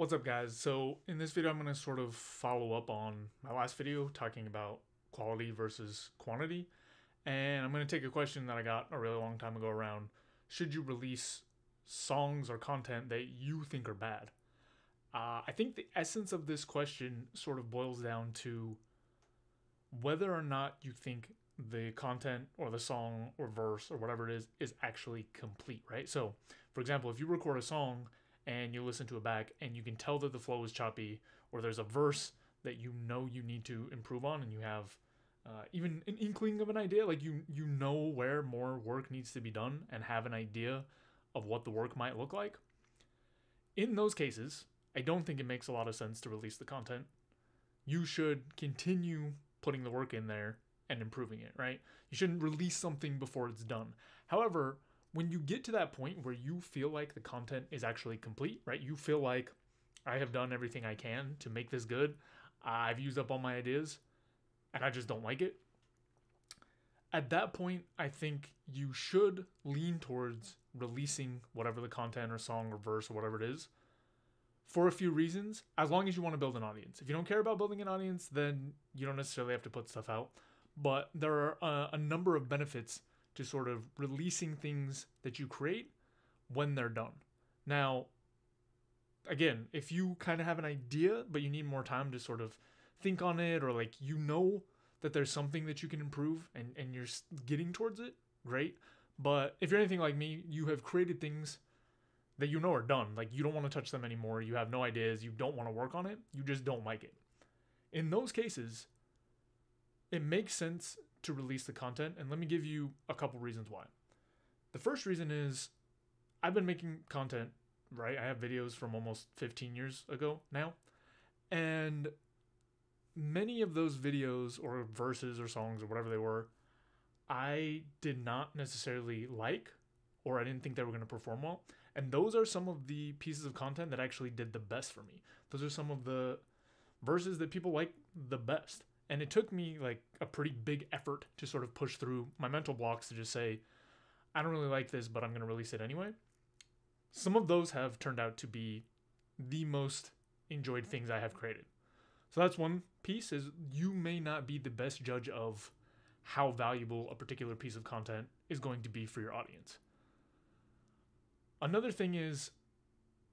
What's up, guys? So in this video I'm going to sort of follow up on my last video talking about quality versus quantity, and I'm going to take a question that I got a really long time ago around: should you release songs or content that you think are bad? I think the essence of this question sort of boils down to whether or not you think the content or the song or verse or whatever it is actually complete, right? So for example, if you record a song and you listen to it back and you can tell that the flow is choppy, or there's a verse that you know you need to improve on, and you have even an inkling of an idea, like you know where more work needs to be done and have an idea of what the work might look like. In those cases, I don't think it makes a lot of sense to release the content. You should continue putting the work in there and improving it, right? You shouldn't release something before it's done. However, when you get to that point where you feel like the content is actually complete, right? You feel like I have done everything I can to make this good. I've used up all my ideas and I just don't like it. At that point, I think you should lean towards releasing whatever the content or song or verse or whatever it is for a few reasons, as long as you want to build an audience. If you don't care about building an audience, then you don't necessarily have to put stuff out. But there are a number of benefits to sort of releasing things that you create when they're done. Now, again, if you kind of have an idea, but you need more time to sort of think on it, or like you know that there's something that you can improve and you're getting towards it, great. But if you're anything like me, you have created things that you know are done. Like you don't want to touch them anymore. You have no ideas. You don't want to work on it. You just don't like it. In those cases, it makes sense to release the content. And let me give you a couple reasons why. The first reason is I've been making content, right? I have videos from almost 15 years ago now. And many of those videos or verses or songs or whatever they were, I did not necessarily like, or I didn't think they were going to perform well. And those are some of the pieces of content that actually did the best for me. Those are some of the verses that people like the best. And it took me like a pretty big effort to sort of push through my mental blocks to just say, I don't really like this, but I'm going to release it anyway. Some of those have turned out to be the most enjoyed things I have created. So that's one piece, is you may not be the best judge of how valuable a particular piece of content is going to be for your audience. Another thing is,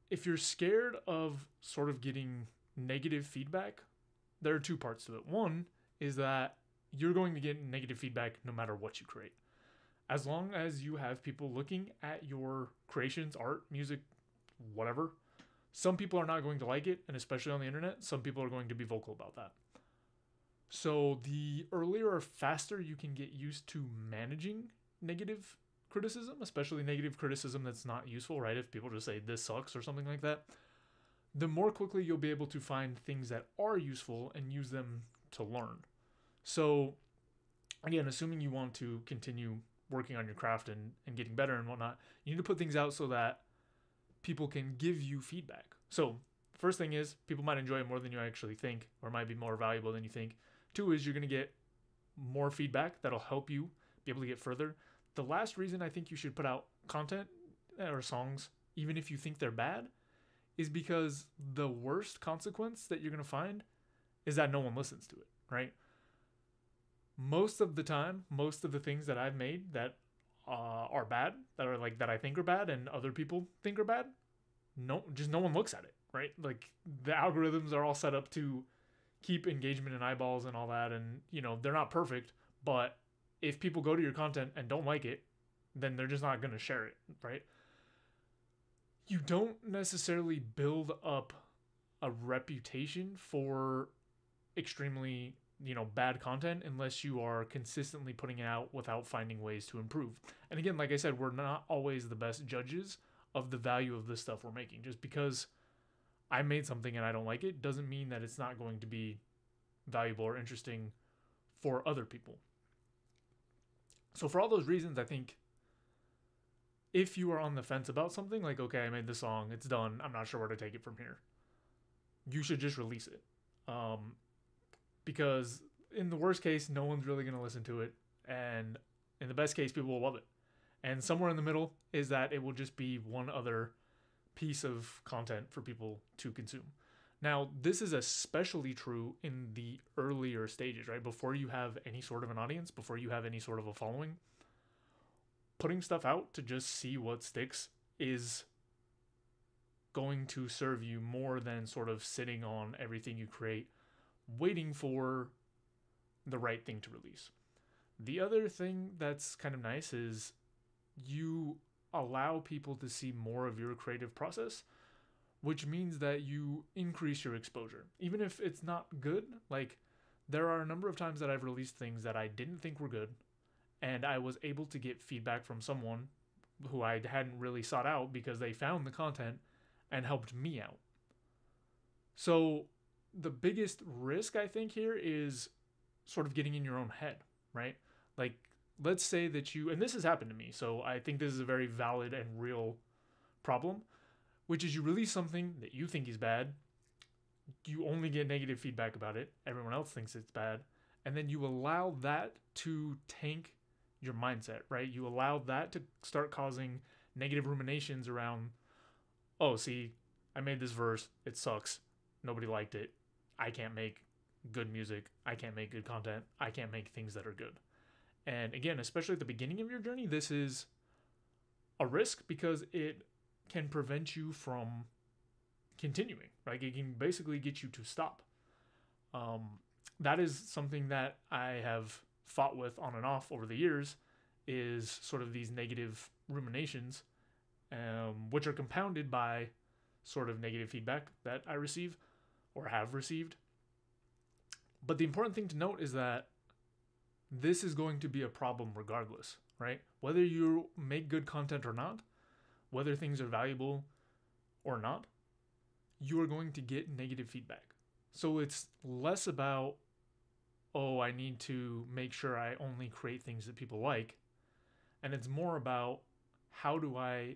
if you're scared of sort of getting negative feedback, there are two parts to it. One is that you're going to get negative feedback no matter what you create. As long as you have people looking at your creations, art, music, whatever, some people are not going to like it, and especially on the internet, some people are going to be vocal about that. So the earlier or faster you can get used to managing negative criticism, especially negative criticism that's not useful, right? If people just say this sucks or something like that, the more quickly you'll be able to find things that are useful and use them to learn. So again, assuming you want to continue working on your craft and getting better and whatnot, you need to put things out so that people can give you feedback. So first thing is, people might enjoy it more than you actually think, or might be more valuable than you think. Two is, you're going to get more feedback that'll help you be able to get further. The last reason I think you should put out content or songs, even if you think they're bad, is because the worst consequence that you're going to find is that no one listens to it, right? Most of the time, most of the things that I've made that are bad, that are like that I think are bad and other people think are bad, no one looks at it, right? Like the algorithms are all set up to keep engagement and eyeballs and all that, and they're not perfect, but if people go to your content and don't like it, then they're just not going to share it, right? You don't necessarily build up a reputation for extremely, bad content unless you are consistently putting it out without finding ways to improve. And again, like I said, we're not always the best judges of the value of the stuff we're making. Just because I made something and I don't like it doesn't mean that it's not going to be valuable or interesting for other people. So for all those reasons, I think if you are on the fence about something, like, okay, I made the song, it's done, I'm not sure where to take it from here, you should just release it. Because in the worst case, no one's really going to listen to it. And in the best case, people will love it. And somewhere in the middle is that it will just be one other piece of content for people to consume. Now, this is especially true in the earlier stages, right? Before you have any sort of an audience, before you have any sort of a following, putting stuff out to just see what sticks is going to serve you more than sort of sitting on everything you create, waiting for the right thing to release. The other thing that's kind of nice is you allow people to see more of your creative process, which means that you increase your exposure. Even if it's not good, like there are a number of times that I've released things that I didn't think were good, and I was able to get feedback from someone who I hadn't really sought out because they found the content and helped me out. So the biggest risk I think here is sort of getting in your own head, right? Like, let's say that you, and this has happened to me, so I think this is a very valid and real problem, which is you release something that you think is bad, you only get negative feedback about it, everyone else thinks it's bad, and then you allow that to tank your mindset, right? You allow that to start causing negative ruminations around, oh, see, I made this verse, it sucks, nobody liked it, I can't make good music, I can't make good content, I can't make things that are good. And again, especially at the beginning of your journey, this is a risk because it can prevent you from continuing. Like, it can basically get you to stop. That is something that I have fought with on and off over the years, is sort of these negative ruminations, which are compounded by sort of negative feedback that I receive or have received. But the important thing to note is that this is going to be a problem regardless, right? Whether you make good content or not, whether things are valuable or not, you are going to get negative feedback. So it's less about, oh, I need to make sure I only create things that people like. And it's more about, how do I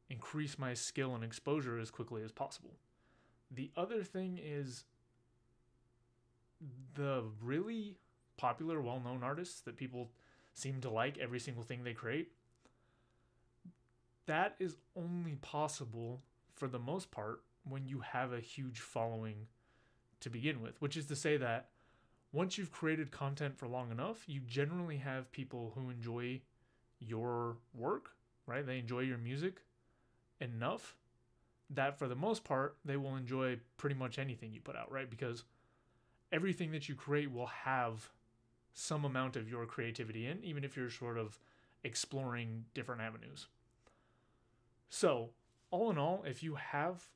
increase my skill and exposure as quickly as possible? The other thing is, the really popular, well-known artists that people seem to like every single thing they create, that is only possible for the most part when you have a huge following to begin with, which is to say that once you've created content for long enough, you generally have people who enjoy your work, right? They enjoy your music enough that for the most part, they will enjoy pretty much anything you put out, right? Because everything that you create will have some amount of your creativity in, even if you're sort of exploring different avenues. So, all in all, if you have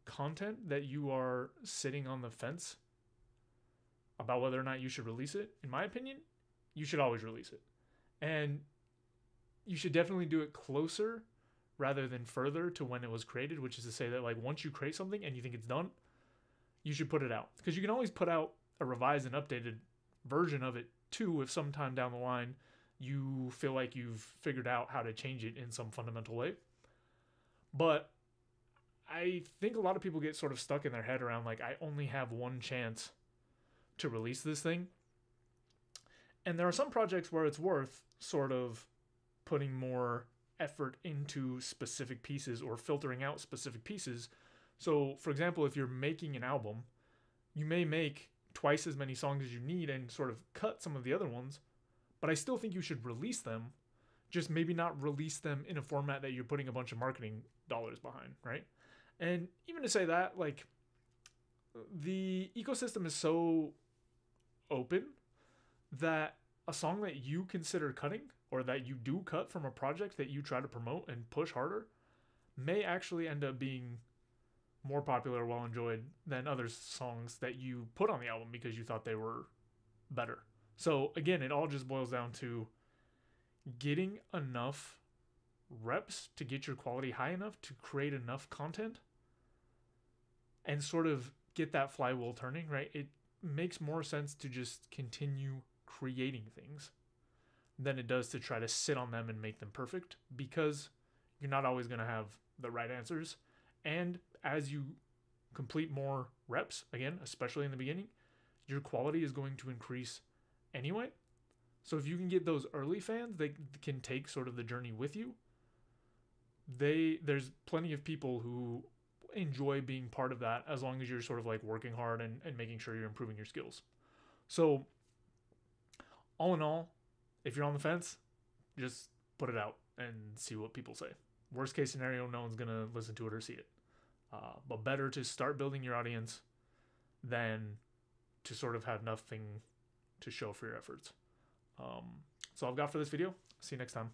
content that you are sitting on the fence about whether or not you should release it, in my opinion, you should always release it. And you should definitely do it closer rather than further to when it was created, which is to say that, like, once you create something and you think it's done, you should put it out. Because you can always put out a revised and updated version of it too if sometime down the line you feel like you've figured out how to change it in some fundamental way. But I think a lot of people get sort of stuck in their head around, like, I only have one chance to release this thing. And there are some projects where it's worth sort of putting more effort into specific pieces or filtering out specific pieces. So, for example, if you're making an album, you may make twice as many songs as you need and sort of cut some of the other ones, but I still think you should release them, just maybe not release them in a format that you're putting a bunch of marketing dollars behind, right? And even to say that, like, the ecosystem is so open that a song that you consider cutting, or that you do cut from a project that you try to promote and push harder, may actually end up being more popular, well enjoyed than other songs that you put on the album because you thought they were better. So again, it all just boils down to getting enough reps to get your quality high enough to create enough content and sort of get that flywheel turning, right? It makes more sense to just continue creating things than it does to try to sit on them and make them perfect, because you're not always going to have the right answers. And as you complete more reps, again, especially in the beginning, your quality is going to increase anyway. So if you can get those early fans that can take sort of the journey with you, there's plenty of people who enjoy being part of that as long as you're sort of like working hard and making sure you're improving your skills. So all in all, if you're on the fence, just put it out and see what people say. Worst case scenario, no one's gonna listen to it or see it. But better to start building your audience than to sort of have nothing to show for your efforts. So I've got for this video. See you next time.